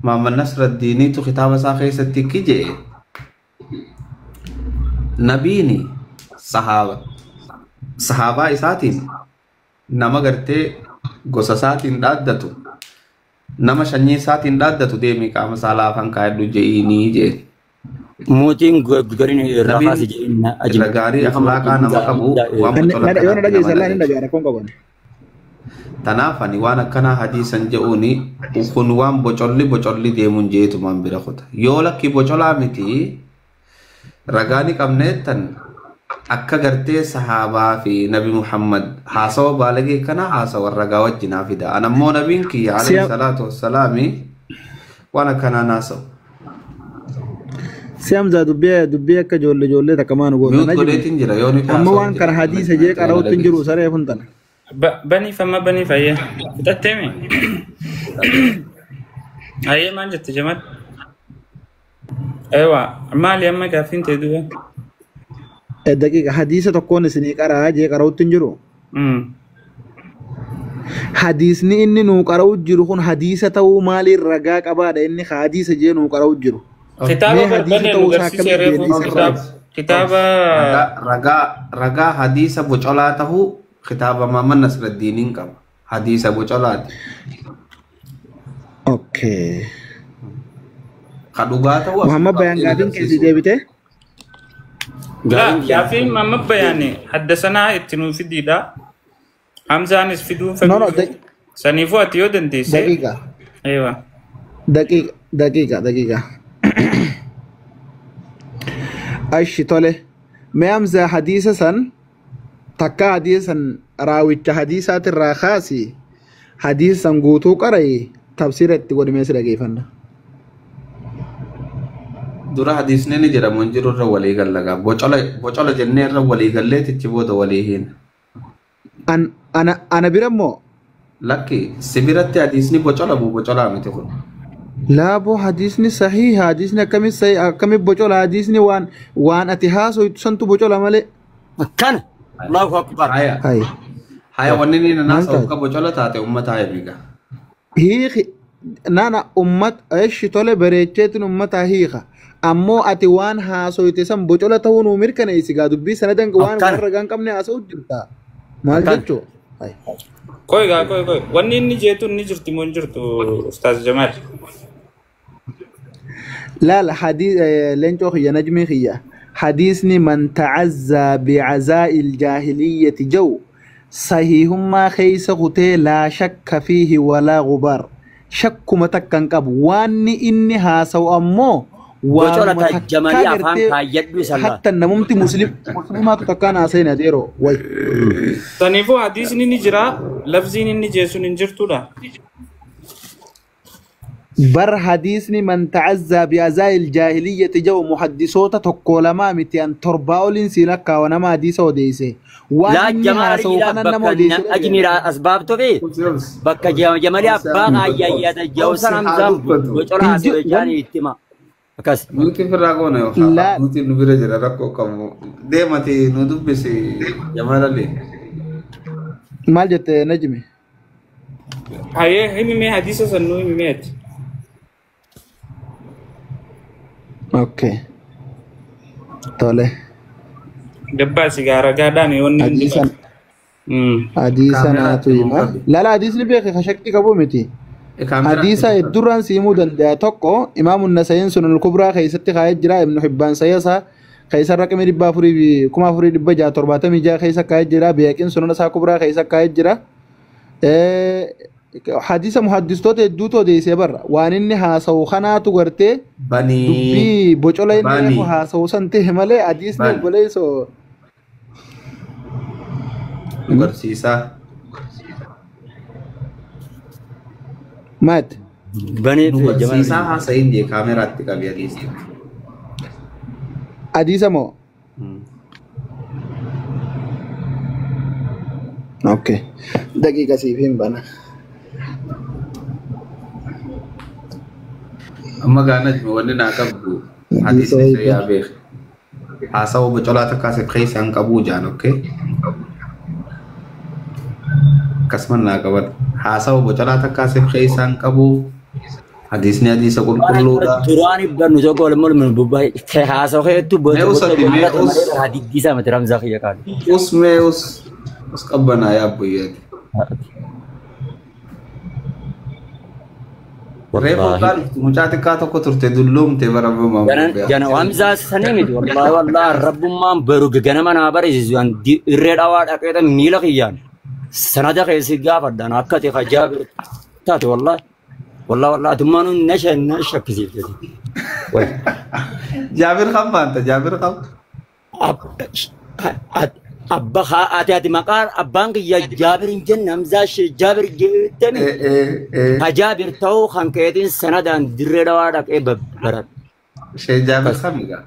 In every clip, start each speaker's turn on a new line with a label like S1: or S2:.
S1: محمد نصر الديني تو خطاب ساخي ستكيجي نبيني صحابة إساتين نما غرتي غوسا ساتين دادتو نما شني ساتين دادتو ديمي كام سالا فان كايدو جيني جي
S2: موتين غرين رفاسي جينا
S1: أجل غاري أخلاقا نما كبو تنافني وانا كنا حديثا جاوني وكن وان بوچولي ديمون جيتو من برخوت يولا كي بوچولا متي رغاني كمنتن akka gartee sahaabaa fi nabi Muhammad haasawa baalagee kana haasawa ragaa wajjin hafida anammoo nabiin kiyya alayhi salaatu wassalaami waan akkana naasaw
S3: Siamza dubbiya akka joollee takkamaan goota
S1: godeetiin jira yooni
S3: amma waan kana hadiisa jee qarawutti jiru saree funtan
S4: bani fama bani fayya fitattemi ayee maan jette jamat aywa maali amma gaafin ta'e duba
S3: daqiiqa hadiisa tokkoon isinii qaraa jee qarawutti jiru hadiisni inni nuu qarawut jiru kun hadiisa ta'uu maaliin ragaa qabaadha inni hadiisa jee nuu qarawut jiru
S4: kitaaba
S1: ragaa hadiisa bocolaa tahuu kitaaba Muhammad Nasr ad-Diniin qaba hadiisa bocolaati
S3: okay
S1: kadhugaa tahuu
S3: Muhammad Bayaan gaafin keessi deebite
S4: لا يا في محمد بياني حدثنا اتنو في ديدا حمزة نس في دون سنيفو اتيو دنتيسي
S3: دقيقة
S4: ايوه
S3: دقيقة ايش طله ما امزا حديثا سن تكا حديثا راويت حديثات الراخاسي حديثا غوتو قري تفسير تقول مسر كيفنا
S1: dura hadisne ni jira monjiru ra wali gallaga bocola jenne ra wali galle tichiboda wali hin
S3: ana birammo
S1: lakki sibiratti hadisni bocola miti kun
S3: la bo hadisni sahih hadisni akami bocola hadisni wan ati haso santu bocola male
S2: kan Allahu akbar
S1: haya wannini na sa ka bocola taate ummata aybiga
S3: hi nana ummat aish tole berechetin ummata hiha ammo ati waan haasoyte san bocola ta'uun mirkaneessi gaa dubbii sanadan waan ragaan qabne haasa'u jirta maal jechu
S4: koy wanni inni jeetu ni jirti mon jirtu ustaz Jamal
S3: la hadith lencho khiya najmi khiya hadithni man ta'azza bi'aza'i al-jahiliyyati jaw sahihumma khaysa qute la shakka fihi wala ghubar shakkuma takkan qabu wanni inni haasa'u ammo
S2: bocola tajamali afaan kaayyadhu isalla
S3: hatta namumti muslimaatu takkaan haasayna deero way
S4: tanifu hadisni ni jira lafziin inni jeesun hin jirtudha
S3: bar hadisni man ta'azza bi azail jahiliyyati jaw muhaddisota tokko lama miti an torbaolin silakka wa nama hadisa odeese
S2: la jamali bakka ajmira asbab to be bakka jamali abba ayyayada jawsaram zam bocola jani ittima akas
S1: nuti firagone yo nuti nubire jira rakko kamu demati nudubbisi jamalale
S3: mal jette najmi
S4: haye himi me hadisa sanu himi met
S3: okay tole
S4: dabba sigara gadani wonni
S3: hadisa na tu ima la hadis ni be khashakki kabo miti حديثا الدران سيمودا توكو إمام النسائي سنن الكبرى خيست خايج جرا ابن حبان سياسا خيسر رقم ربا فري كما فري ربا جا ترباتا ميجا خيسا خايج جرا بيكين سنن سا كبرى خيسا خايج جرا حديث محدث توت دوتو دي سبر وانني هاسو خناتو غرتي
S1: بني
S3: دبي بوچولين ني هاسو سنتي همله حديث ني بوليسو
S1: غرسيسا
S3: مات
S2: بني
S1: سيسا حسين دي كاميرا تكا بيديس
S3: حديث مو اوكي دقيقة سيفين بنا
S1: أما قانا وننا كبو حديث يا بيخ حاسو بجولا تكاسب خيس عن كبو جان اوكي كسمنا كبر حاسو بجولا تكاسب خيس عن كبو حديثني حديث أقول كله ده
S2: تراني بنو تقول مول من بوباي تحاسو خيتو حديث ديسا مترام زاخية كان
S1: us قبنا يا أبوي ريبو قال مجاتي كاتو كتر تدلوم تبرم ما
S2: جنا وامزا سنيمي والله رب ما بروج جنا ما نابر يزوان الرد أواد أكيد ميلا خيان سنادا خيسي جافر دانا أكتي خجابر تاتي والله تمانو نشا كذي
S1: جابر خم أنت جابر خم
S2: أبا خاتي مقار أبانك يا جابر جن مزاش جابر جتني جابر تو خان كيدين سنادا الرد أواد أكيد برد
S1: شيء جابر خم يا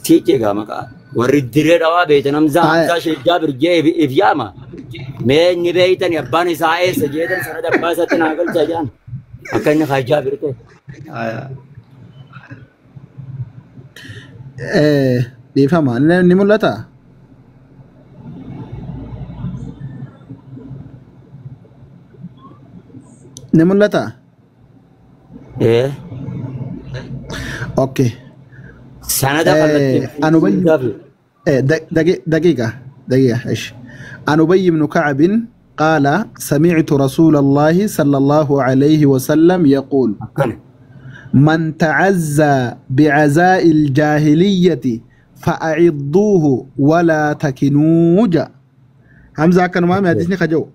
S2: تيجي مقار ورد الرد أواد بيتنا مزاش جابر جيب إفياما मैं निवेदन अब्बानी साए सजेदन सनद अब्बास अतन आगल जान अकन खाजा बिरते
S3: difama nimulata اوكي
S2: سند
S3: انا دقيقه ايش عن أبي بن كعب قال سمعت رسول الله صلى الله عليه وسلم يقول من تعزى بعزاء الجاهلية فأعضوه ولا تكنوج همزة كان ما حديثني خجو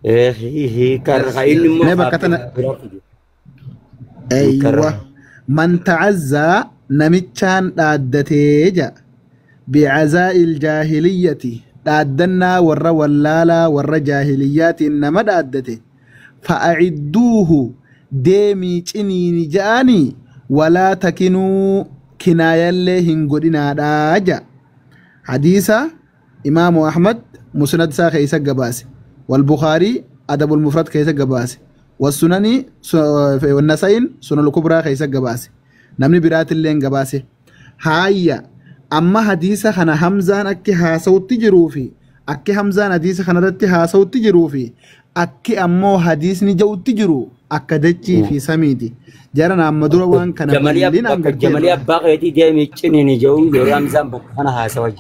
S2: هي كرهين
S3: أيوة من تعزى نمتشان دادتيجا بعزاء الجاهلية دادنا ورّا ولالا ورّا جاهليات إنما دادته فأعدوه ديمي چنيني جاني ولا تكنوا كنايا لهن قدنا داجا حديثة إمام أحمد مسند سا خيسا قباسي والبخاري أدب المفرد خيسا قباسي والسنني والنسائين سنن الكبرى خيسا قباسي نمني برات اللين قباسي هايا أما حديثة خنا همزان أكي هاسوت تجروفي أكي همزان حديثة خنا رتي هاسوت تجروفي أكي أمو حديث نجو تجرو أكدتشي في سميدي جارنا أمدور وان كان
S2: جمالية باقيتي ديمي چني نجو يوري همزان بك خنا هاسوت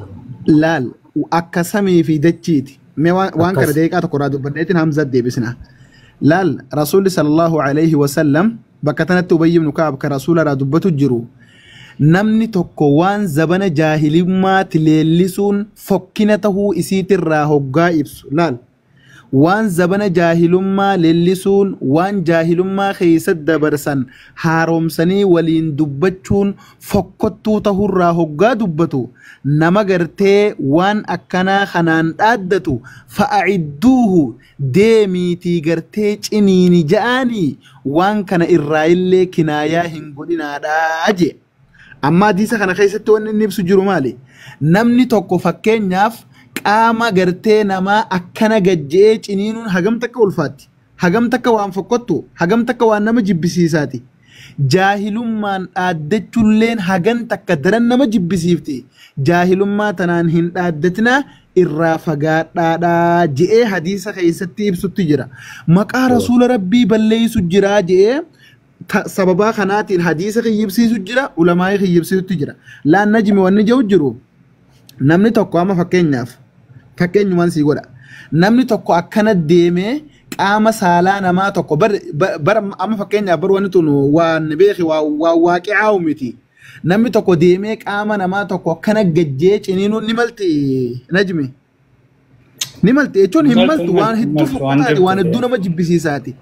S3: لال أكا سمي في دتشيتي مي وان كان ديك أتقرادو بدأتين همزات دي بسنا لال رسول صلى الله عليه وسلم بكتنا تبين بن كعب كرسول رادبتو جرو namni tokko waan zabana jaahilummaatti leellisuun fokkina tahuu isiitirraa hoggaa ibsu laal waan zabana jaahilummaa leellisuun waan jaahilummaa keessatti dabarsan haaromsanii waliin dubbachuun fokkottuu tahurraa hoggaa dubbatu nama gartee waan akkanaa kanaan dhaaddatu fa'acidduuhu deemiitii gartee ciniini ja'anii waan kana irraa illee kinaayaa hin godhinaadhaa je amma hadiisa kana keessatti wanni inni ibsu jiru maali namni tokko fakkeenyaaf qaama gartee namaa akkana gajjee ciniinuun hagam takka ulfaatti hagam takka waan fokkottu hagam takka waan nama jibbisiisaati jaahilummaan dhaaddachuulleen hagan takka daran nama jibbisiifti jaahilummaa tanaan hin dhaaddatina irraa fagaadhaadhaa je'ee hadiisa keessatti ibsutti jira maqaa rasuula rabbii balleessu jira je'ee sababa kanaatiin hadiisa khiyyibsiisu jira ulamaa'ii khiyyibsiisutti jira laan najmi wanni jiru jiru namni tokko ama fakkeenyumaan sii godha namni tokko akkana deemee qaama saalaa namaa tokko bar ama fakkeenyaaf bar wanni tun waan beeki waa waaqi'aa miti namni tokko deemee qaama namaa tokko akkana gajjee ciniinuun ni malti najmi ni malti jechuun hin maltu waan hedduu fokkataati waan hedduu nama jibbisiisaati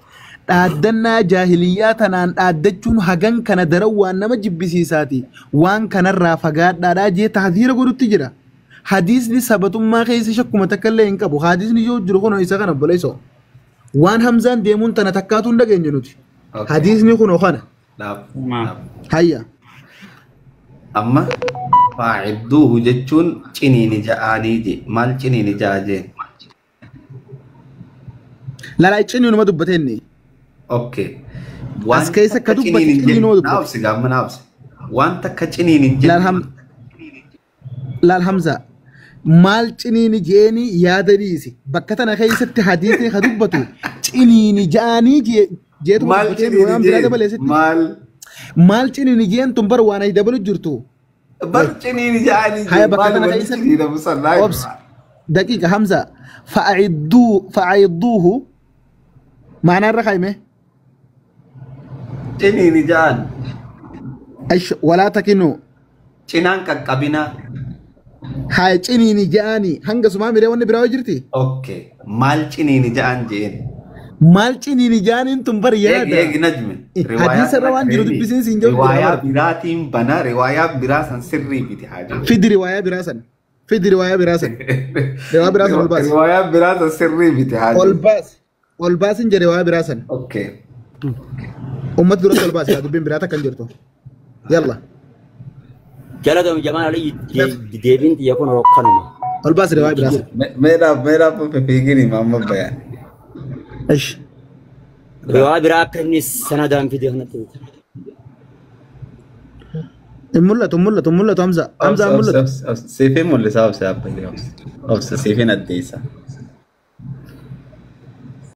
S3: dhaaddannaa jaahiliyyaa tanaan dhaaddachuun hagan kana daran waan nama jibbisiisaati waan kanarraa fagaadhaadhaa jee tahdiira godhutti jira hadiisni sabatummaa keessa shakkuma takka illee hin qabu hadiisni yoo jiru kun isa kana boleeso waan hamzaan deemuun tana takkaatu hin dhageenye nuti hadiisni kun kana hayya
S1: amma faacidduuhu jechuun ciniini ja'anii je maal ciniini ja'a jeen
S3: lalaa ciniinuma dubbateenni
S1: okay
S3: as keessa akka dubbate ciniinuma dubbate
S1: naafsi gaamma naafsi waan takka ciniinin
S3: jedhu laal hamza maal ciniini jeeni yaada dhiisi bakka tana keessatti hadiisni ka dubbatu ciniini ja'anii جيت ويام بلا دبل ست مال تشيني جين تنبر وانا يدبل جرتو
S1: برتشيني جاني
S3: هاي بكتنا كيسن دقيقة حمزة فأعيدوه معنى الرقيمة
S1: تشيني جان
S3: ايش ولا تكنو
S1: تشينان كابينا
S3: هاي تشيني جاني هنگا سما ميري وني براو جرتي
S1: اوكي مال تشيني جان جين
S3: مال تشيني جان انتم بر يا
S1: ايه نجم
S3: حديث روان جرو بيسين سينجو
S1: رواية براتين بنا رواية براسن سري بيتي حاجة
S3: في دي رواية براسن في دي رواية براسن رواية براسن والباس
S1: رواية براسن سري بيتي حاجة
S3: والباس انجا رواية براسن
S1: اوكي
S3: أمة درس والباس يا دبين براتا كان جرتو يلا
S2: جلدهم جمال علي ديبين يكون رقنا
S3: والباس رواية براسن
S1: मेरा पेपेगी नहीं मामा बयान
S3: ايش
S2: رواية براكني سندان في دهنا
S3: ملة حمزة
S1: سيفين ولا ساب سيفين الديسة